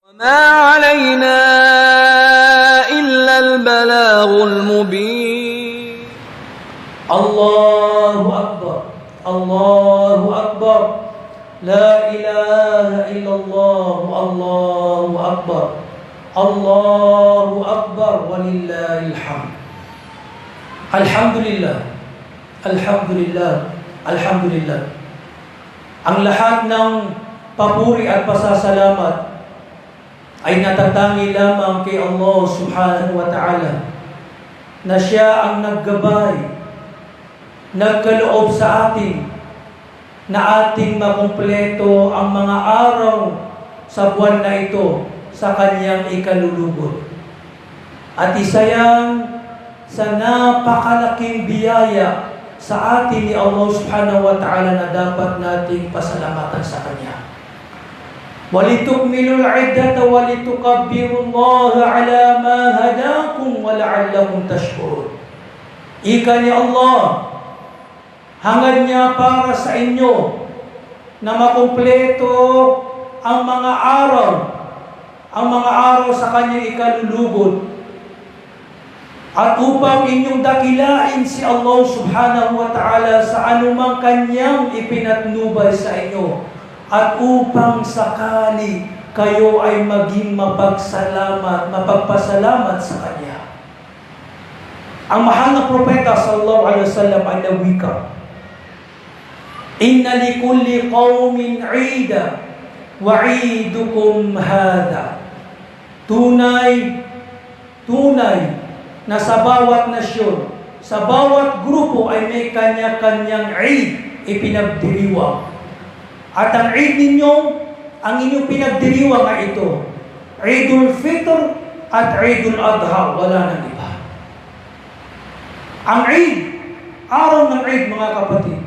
وما علينا إلا البلاغ المبين. الله أكبر الله أكبر لا إله إلا الله الله أكبر الله أكبر ولله الحمد. Alhamdulillah, Alhamdulillah, Alhamdulillah. Ang lahat ng papuri at pasasalamat ay natatangi lamang kay Allah subhanahu wa ta'ala, na Siya ang naggabay, nagkaloob sa atin na ating makumpleto ang mga araw sa buwan na ito sa Kanyang ikalulugod. At isa yan sa napakalaking biyaya sa atin ni Allah subhanahu wa ta'ala na dapat nating pasalamatan sa Kanya. وَلِتُكْمِلُوا الْعِدَّةَ وَلِتُكَبِّرُوا اللَّهَ عَلَى مَا هَدَاكُمْ وَلَعَلَّكُمْ تَشْكُرُونَ. Ika ni Allah, hangad niya para sa inyo na makumpleto ang mga araw sa Kanyang ikalulugod, at upang inyong dakilain si Allah subhanahu wa ta'ala sa anumang Kanyang ipinatnubay sa inyo, at upang sakali kayo ay maging mapagpasalamat sa Kanya. Ang mahal na propeta sallallahu alaihi wasallam ay nawika, "Inna likulli qaumin 'ida wa 'idukum hada." Tunay na sa bawat nasyon, sa bawat grupo ay may kanya-kanyang 'id ipinagdiriwang. At ang 'id ninyo, ang inyong pinagdiriwang ay ito, Eid'L Fitr at Eid'L Adha, wala nang iba. Ang Eid, araw ng Eid mga kapatid,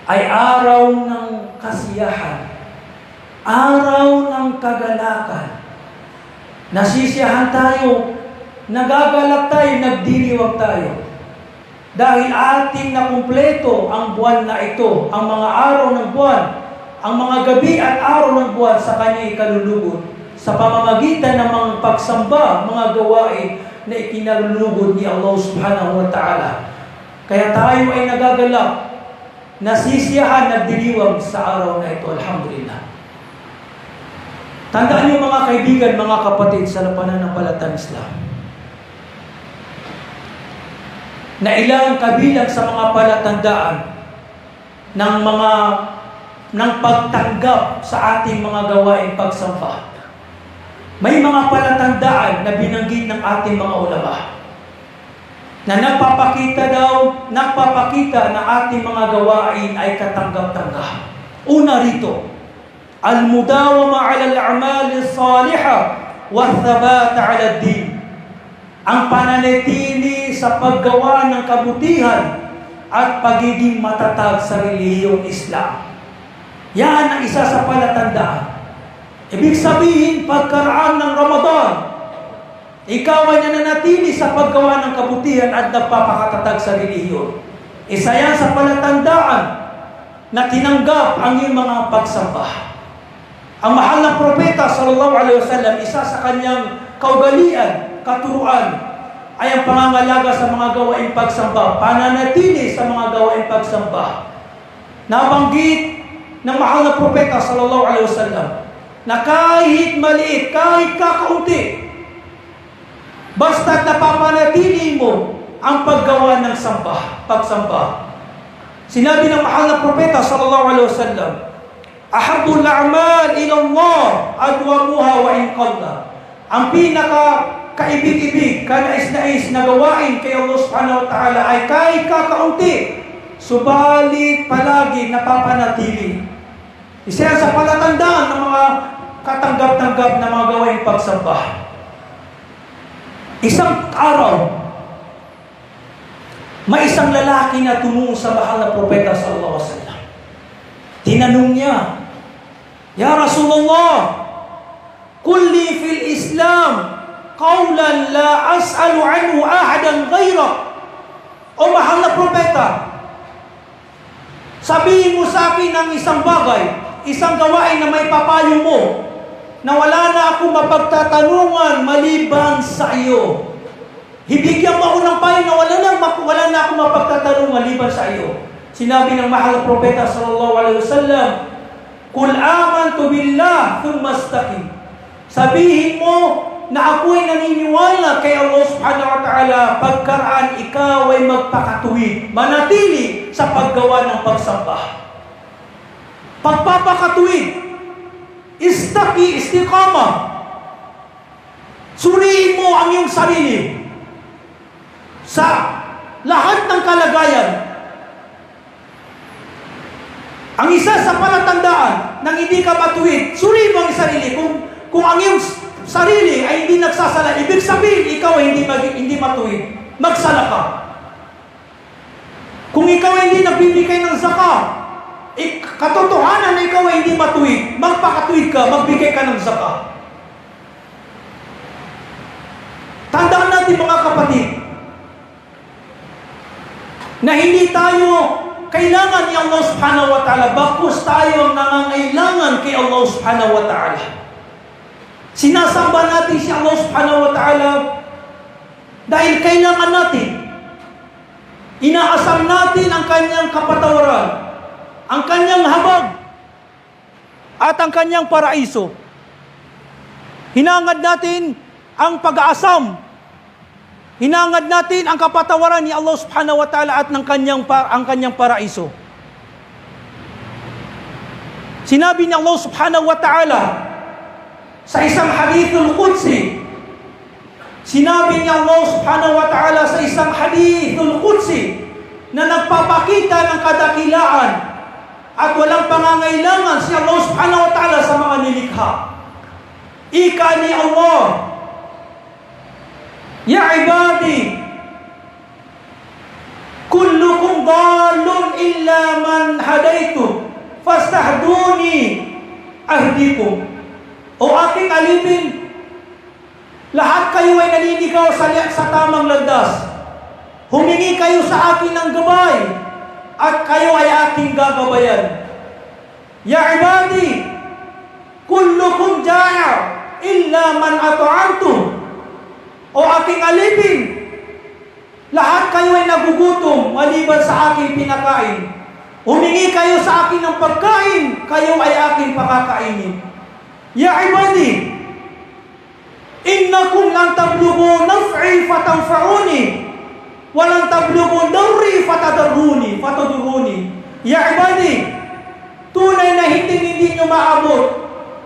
ay araw ng kasiyahan, araw ng kagalakan. Nasisiyahan tayo, nagagalak tayo, nagdiriwang tayo. Dahil ating nakumpleto ang buwan na ito, ang mga araw ng buwan, ang mga gabi at araw ng buwan sa Kanyang ikalulugod, sa pamamagitan ng mga pagsamba, mga gawain na ikinalulugod ni Allah subhanahu wa ta'ala. Kaya tayo ay nagagalak, nasisiyahan, nagdiriwang sa araw na ito. Alhamdulillah. Tandaan niyo mga kaibigan, mga kapatid sa pananampalatayang Islam, na ilang kabilang sa mga palatandaan ng pagtanggap sa ating mga gawaing pagsamba. May mga palatandaan na binanggit ng ating mga ulama na nagpapakita na ating mga gawain ay katanggap-tanggap. Una rito, al-mudawama 'ala al-a'mal as-salihah wa thabat 'ala ad-din. Ang pananatili sa paggawa ng kabutihan at pagiging matatag sa relihiyong Islam. Yan ang isa sa palatandaan. Ibig sabihin, pagkaraan ng Ramadan, ikaw ay nananatili sa paggawa ng kabutihan at nagpapakatatag sa relihiyon. Isa yan sa palatandaan na tinanggap ang iyong mga pagsamba. Ang mahal na propeta sallallahu alaihi wasallam, isa sa kanyang kaugalian, katuruan, ay ang pangangalaga sa mga gawaing pagsamba, pananatili sa mga gawaing pagsamba. Nabanggit ng mahal na propeta sallallahu alaihi wasallam na kahit maliit, kahit kakaunti, basta't napapanatili mo ang paggawa ng pagsamba. Sinabi ng mahal na propeta sallallahu alaihi wasallam, "Ahabbul a'mal ila Allah adwamuha wa in qalla." Ang kaibig-ibig, kanais-nais na gawain kay Allah subhanahu wa ta'ala ay kahit kakaunti, subalit palagi napapanatili. Isa sa palatandaan ng mga katanggap-tanggap na mga gawain pagsamba. Isang araw, may isang lalaki na tumungo sa mahal na propeta sallallahu alaihi wasallam. Tinanong niya, "Ya Rasulullah, kulli fil Islam qawlan la as'alu anhu ahadan ghayrak." O mahal na propeta, sabihin mo sa akin ng isang bagay, isang gawain na may papayo mo, na wala na ako mapagtatanungan maliban sa iyo. Hibigyan mo ako ng payo na wala na ako mapagtatanungan maliban sa iyo. Sinabi ng mahal na propeta sallallahu alaihi wasallam, "Qul amantu billah thumma istaqim." Sabihin mo na ako'y naniniwala kay Allah subhanahu wa ta'ala pagkaraan ikaw ay magpakatuwid, manatili sa paggawa ng pagsamba. Pagpapakatuwid, istiqama. Suriin mo ang iyong sarili sa lahat ng kalagayan. Ang isa sa palatandaan ng hindi ka matuwid, suriin mo ang sarili. Kung ang iyong sarili ay hindi nagsasala, ibig sabihin ikaw ay hindi matuwid. Magsala ka. Kung ikaw ay hindi nagbibigay ng zakat, katotohanan na ikaw ay hindi matuwid. Magpakatuwid ka, magbigay ka ng zakat. Tandaan natin mga kapatid, na hindi tayo kailangan ni Allah subhanahu wa ta'ala, bakos tayo ang nangangailangan kay Allah subhanahu wa ta'ala. Sinasamba natin si Allah subhanahu wa ta'ala dahil kailangan natin. Inaasam natin ang kanyang kapatawaran, ang kanyang habag, at ang kanyang paraiso. Hinangad natin ang pag-aasam. Hinangad natin ang kapatawaran ni Allah subhanahu wa ta'ala at ang kanyang paraiso. Sinabi ni Allah subhanahu wa ta'ala sa isang hadithul qudsi, sinabi ni Allah subhanahu wa ta'ala sa isang hadithul qudsi na nagpapakita ng kadakilaan at walang pangangailangan si Allah subhanahu wa ta'ala sa mga nilikha. Ika ni Allah, "Ya ibadi, kullukum dhalun illa man hadaitu, fastahduni ahdikum." O aking alipin, lahat kayo ay naliligaw sa tamang landas. Humingi kayo sa akin ng gabay, at kayo ay aking gagabayan. Ya ibadi, kullukum ja'a illa man at'amtu. O aking alipin, lahat kayo ay nagugutom maliban sa aking pinakain. Humingi kayo sa akin ng pagkain, kayo ay aking pakakainin. Ya ibadi, innakum lan tablughu naf'i fatanfa'uni wa lan tablughu darri fatadurruni. Ya ibadi, tunay na hindi nyo maabot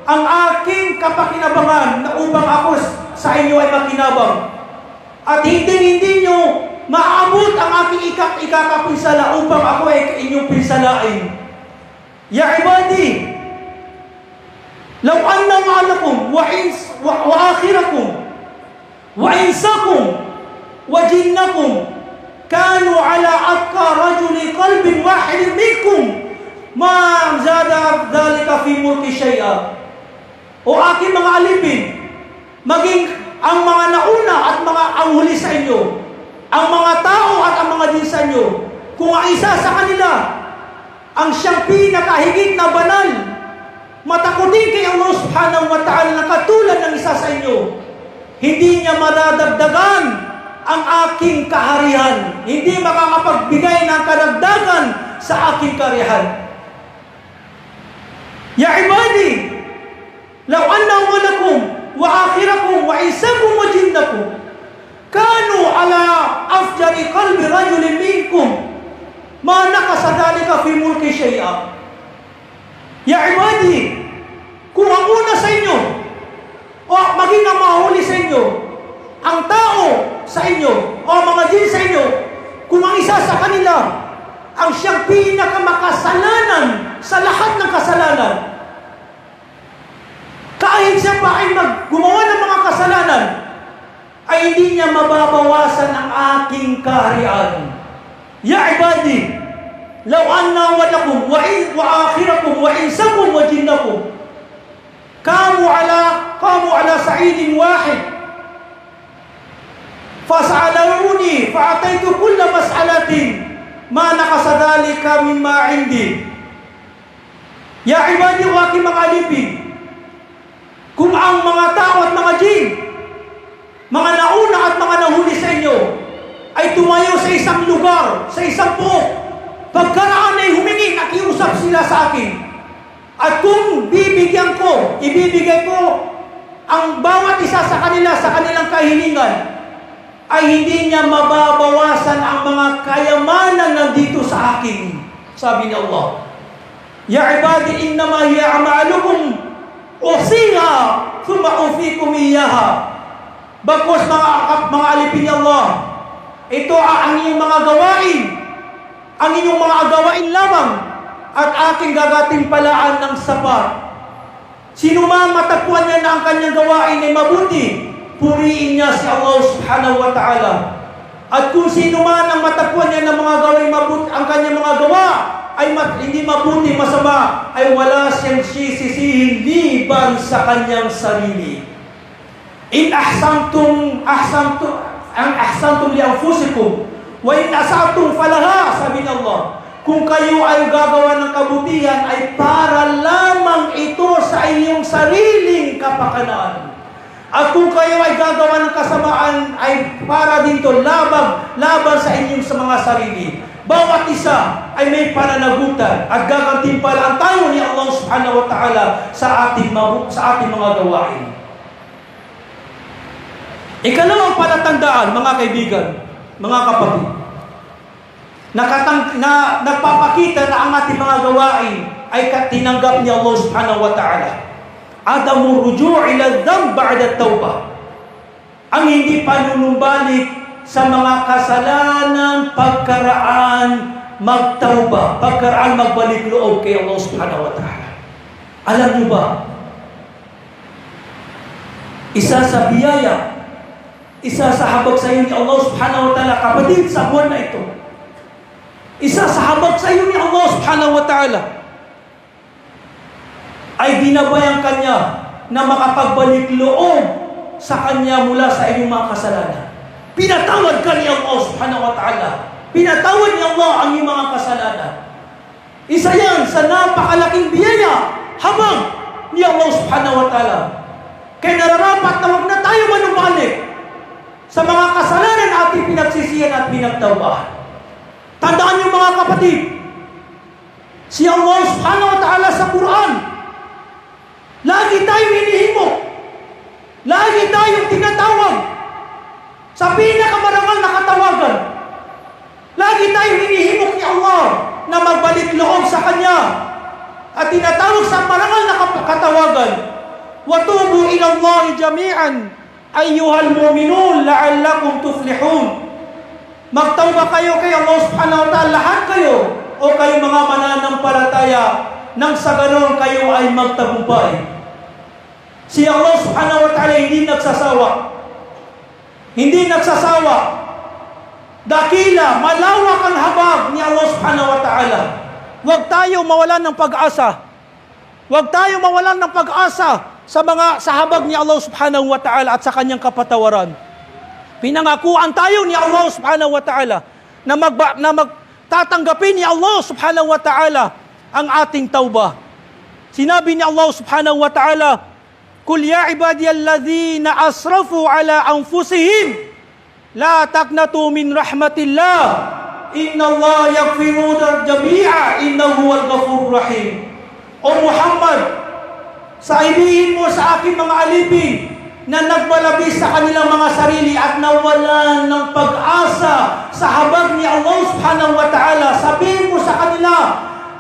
ang aking kapakinabangan na upang ako sa inyo ay makinabang. At hindi nyo maabot ang aking ikakapinsala upang ako ay inyong pinsalain. Ya ibadi, law anna ma'alakum wa akhirakum wa insakum wa jinnakum kanu ala atqa rajuli qalbin wahid minkum ma zada dhalika fi mulki shay'a. O aking mga alipin, maging ang mga nauna at ang huli sa inyo, ang mga tao at ang mga din sa inyo, kung ang isa sa kanila ang siyang pinakahigit na banal, matakutin kay Allah subhanahu wa ta'ala na katulad ng isa sa inyo, hindi niya madadagdagan ang aking kaharian. Hindi makakapagbigay ng kadagdagan sa aking kaharian. Ya ibadi, law anna awwalakum wa akhirakum wa insakum wa jinnakum kanu ala afjari qalbi rajulin minkum ma naqasa dhalika fi mulki shay'a. Ya ibadi, kung ang una sa inyo o maging ang mahuli sa inyo, ang tao sa inyo o mga jin sa inyo, kung ang isa sa kanila ang siyang pinakamakasalanan sa lahat ng kasalanan, kahit siya pa ay gumawa ng mga kasalanan, ay hindi niya mababawasan ang aking kaharian. Ya ibadi, law anna awwalakum wa akhirakum wa insakum wa jinnakum kamu ala sa'idin wahid fas'aluni fa'ataitu kulla mas'alatin ma naqasa dhalika mimma 'indi. Ya ibadi, wa aking mga alipin, kung ang mga mga nauna at mga nahuli sa inyo, ay tumayo sa isang lugar, sa isang buok. Pagkaraan ay humingi, nakiusap sila sa akin. At kung bibigyan ko, ibibigay ko ang bawat isa sa kanila sa kanilang kahilingan, ay hindi niya mababawasan ang mga kayamanan nandito sa akin. Sabi ni Allah, Ya ibadi innama hiya a'malukum usiha thumma ufikum iyaha. Bagkus mga alipin ni Allah, ito ang inyong mga gawain, ang inyong mga gawain lamang, at aking gagatimpalaan ng sapat. Sino man matagpuan niya na ang kanyang gawain ay mabuti, puriin niya si Allah subhanahu wa ta'ala. At kung sino man ang matagpuan niya ng mga gawain mabuti, ang kanyang mga gawa ay hindi mabuti, masama, ay wala siyang sisisihin liban sa kanyang sarili. In ahsantum li anfusikum wa in asatum falaha, sabi ng Allah. Kung kayo ay gagawa ng kabutihan, ay para lamang ito sa inyong sariling kapakanan. At kung kayo ay gagawa ng kasamaan, ay para dito laban sa inyong sa mga sarili. Bawat isa ay may pananagutan at gagantimpalaan tayo ni Allah subhanahu wa ta'ala sa ating mga gawain. Ikalawang palatandaan, mga kaibigan, mga kapatid, nagpapakita na ang ating mga gawain ay tinanggap ni Allah subhanahu wa ta'ala. Adamu ruju' ila dhanb ba'da tawbah. Ang hindi panunumbalik sa mga kasalanan pagkaraan magtauba, pagkaraan magbalik loob kay Allah subhanahu wa ta'ala. Alam niyo ba, isa sa biyaya, isa sa habag sa iyo ni Allah subhanahu wa ta'ala, kapatid, sa buwan na ito, isa sa habag sa iyo ni Allah subhanahu wa ta'ala, ay binabayang kanya na makapagbalik loob sa kanya mula sa iyong mga kasalanan. Pinatawad ka ni Allah subhanahu wa ta'ala. Pinatawad ni Allah ang iyong mga kasalanan. Isa yan sa napakalaking biyaya, habag ni Allah subhanahu wa ta'ala. Kaya nararapat na huwag na tayo manubalik sa mga kasalanan ating pinagsisihan at pinagtawbahan. Tandaan niyo mga kapatid, si Allah subhanahu wa ta'ala sa Quran, lagi tayong hinihimok, lagi tayong tinatawag sa pinakamarangal na katawagan. Lagi tayong hinihimok ni Allah na magbalik loob sa Kanya at tinatawag sa marangal na katawagan. Watubu ila Allah jami'an ayyuhal mu'minun la'allakum tuflihun. Magtawba kayo kay Allah subhanahu wa ta'ala, lahat kayo, o kayo mga mananampalataya, nang sa ganon kayo ay magtagumpay. Si Allah subhanahu wa ta'ala hindi nagsasawa. Hindi nagsasawa. Dakila, malawak ang habag ni Allah subhanahu wa ta'ala. Huwag tayo mawalan ng pag-asa. Huwag tayo mawalan ng pag-asa sa habag ni Allah subhanahu wa ta'ala at sa kanyang kapatawaran. Pinangakuan tayo ni Allah subhanahu wa ta'ala na magtatanggapin ni Allah subhanahu wa ta'ala ang ating tauba. Sinabi ni Allah subhanahu wa ta'ala, Kul ya ibadiyalladhina asrafu ala anfusihim la taqnatu min rahmatillah inna Allah yaghfiru jami'a innahu huwal ghafurur rahim. O Muhammad, sabihin mo sa aking mga alipin na nagbalabis sa kanilang mga sarili at nawalan ng pag-asa sa habag ni Allah subhanahu wa ta'ala, sabihin mo sa kanila,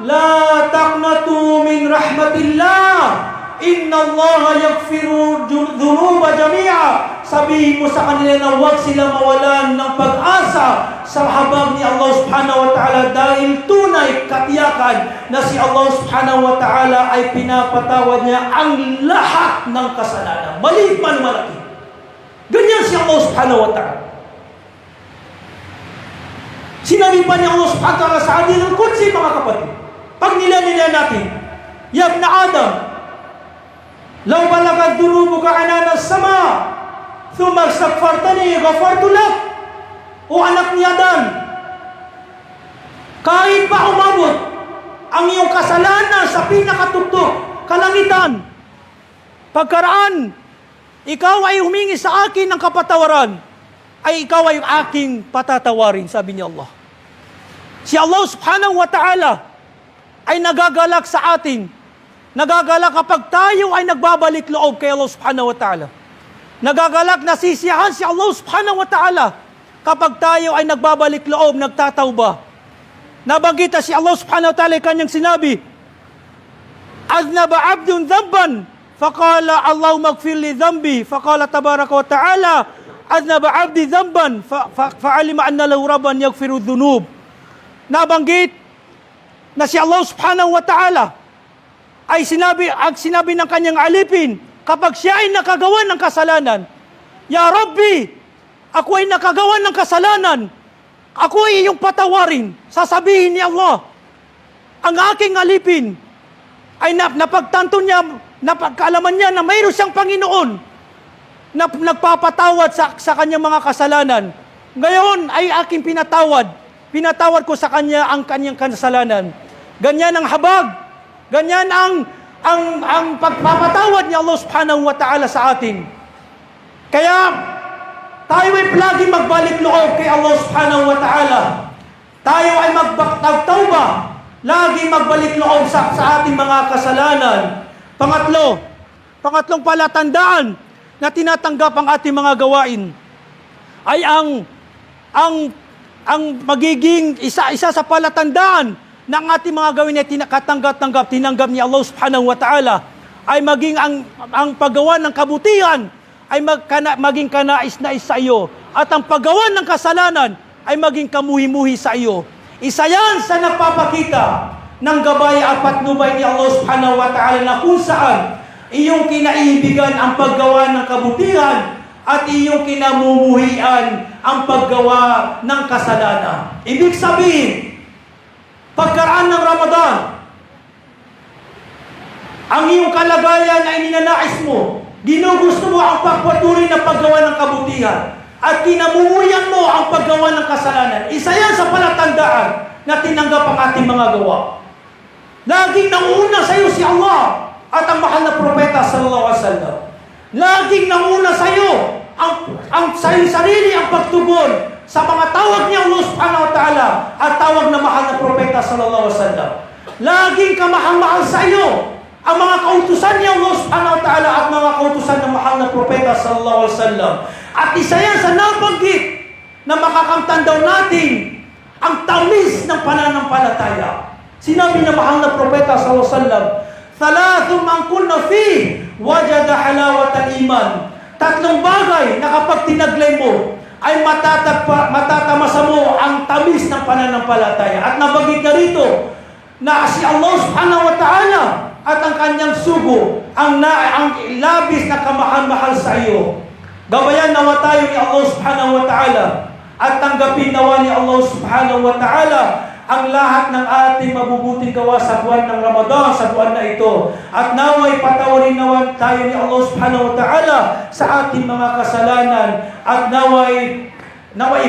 la taqnatu min rahmatillah inna Allah yaghfiru dhunuba jami'a. Sabihin mo sa kanila na huwag sila mawalan ng pag-asa sa habag ni Allah subhanahu wa ta'ala, dahil tunay katiyakan na si Allah subhanahu wa ta'ala ay pinapatawad niya ang lahat ng kasalanan, maliit man malaki. Ganyan si Allah subhanahu wa ta'ala. Sinabi pa ni Allah subhanahu wa ta'ala sa hadith al-Qudsi, mga kapatid, pag nila natin, Ya ibn Adam, law balagad dunubuka anana as-sama thumma astaghfartani ghafartu lak. O anak ni Adan, kahit pa umabot ang iyong kasalanan sa pinakatuktok, kalangitan, pagkaraan, ikaw ay humingi sa akin ng kapatawaran, ay ikaw ay aking patatawarin, sabi ni Allah. Si Allah subhanahu wa ta'ala ay nagagalak sa atin. Nagagalak kapag tayo ay nagbabalik loob kay Allah subhanahu wa ta'ala. Nagagalak, nasisiyahan si Allah subhanahu wa ta'ala kapag tayo ay nagbabalik loob, nagtatawba. Nabanggit si Allah subhanahu wa ta'ala kanyang sinabi, Aznaba abdun dhanban, faqala Allahumma ighfir li dhanbi, faqala tabaraka wa ta'ala, Aznaba abdi dhanban, fa'alima anna lahu rabban yaghfiru dhunub. Nabanggit na si Allah subhanahu wa ta'ala ay sinabi ng kanyang alipin kapag siya ay nakagawa ng kasalanan, Ya Rabbi, ako ay nakagawa ng kasalanan, ako ay iyong patawarin. Sasabihin ni Allah, ang aking alipin ay napagtanto niya, napagkaalaman niya na mayroon siyang Panginoon na nagpapatawad sa kanyang mga kasalanan. Ngayon ay aking pinatawad. Pinatawad ko sa kanya ang kanyang kasalanan. Ganyan ang habag. Ganyan ang pagpapatawad ni Allah subhanahu wa ta'ala sa atin. Kaya tayo ay lagi magbalik loob kay Allah subhanahu wa ta'ala. Tayo ay magtawba. Lagi magbalik loob sa ating mga kasalanan. Pangatlong palatandaan na tinatanggap ang ating mga gawain ay ang magiging isa sa palatandaan ng ating mga gawin na tinanggap ni Allah subhanahu wa ta'ala ay maging ang paggawa ng kabutihan ay maging kanais-nais sa iyo at ang paggawa ng kasalanan ay maging kamuhi-muhi sa iyo. Isa yan sa nagpapakita ng gabay at patnubay ni Allah subhanahu wa ta'ala na kung saan iyong kinaibigan ang paggawa ng kabutihan at iyong kinamumuhian ang paggawa ng kasalanan. Ibig sabihin, pagkaraan ng Ramadan, ang iyong kalagayan ay ninanais mo, ginugusto mo ang pagpatuloy na paggawa ng kabutihan, at kinamumuhian mo ang paggawa ng kasalanan. Isa yan sa palatandaan na tinanggap ang ating mga gawa. Laging nanguna sa iyo si Allah at ang mahal na propeta sallallahu alaihi wasallam. Laging nanguna sa iyo ang sarili ang pagtugon sa mga tawag ni Allah subhanahu wa ta'ala at tawag na mahal na propeta sallallahu alaihi wasallam. Laging kamahal-mahal sa iyo ang mga kautusan ni Allah subhanahu wa ta'ala at mga kautusan ng mahal na propeta sallallahu alaihi wasallam. At isa yan sa nabanggit na makakamtan daw natin ang tamis ng pananampalataya. Sinabi ng mahal na propeta sallallahu alaihi wasallam, Thalathum man kunna fi wajada halawatan iman. Tatlong bagay na kapag tinaglay mo ay matatamasa mo ang tamis ng pananampalataya. At nabanggit na rito na si Allah subhanahu wa ta'ala at ang kanyang sugo ang labis na kamahal-mahal sa iyo. Gabayan nawa tayo ni Allah subhanahu wa ta'ala at tanggapin nawa ni Allah subhanahu wa ta'ala ang lahat ng ating mabubuting gawa sa buwan ng Ramadan, sa buwan na ito. At naway patawarin nawa tayo ni Allah subhanahu wa ta'ala sa ating mga kasalanan. At naway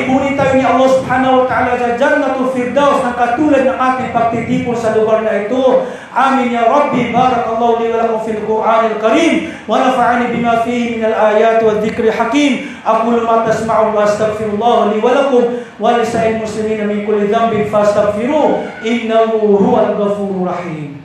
ipunin tayo ni Allah subhanahu wa ta'ala sa Jannatul Firdaus na katulad ng ating pagtitipon sa lugar na ito. Amin ya Rabbi. Barakallahu li wa lakum fil Qur'anil Karim wa nafa'ani bima fihi min al-ayat wa dhikri hakim. Aqulu ma tasma'un wa astaghfirullah li wa lakum wa li sa'il muslimin min kulli dhanbin fastaghfiruh innahu huwal ghafurur rahim.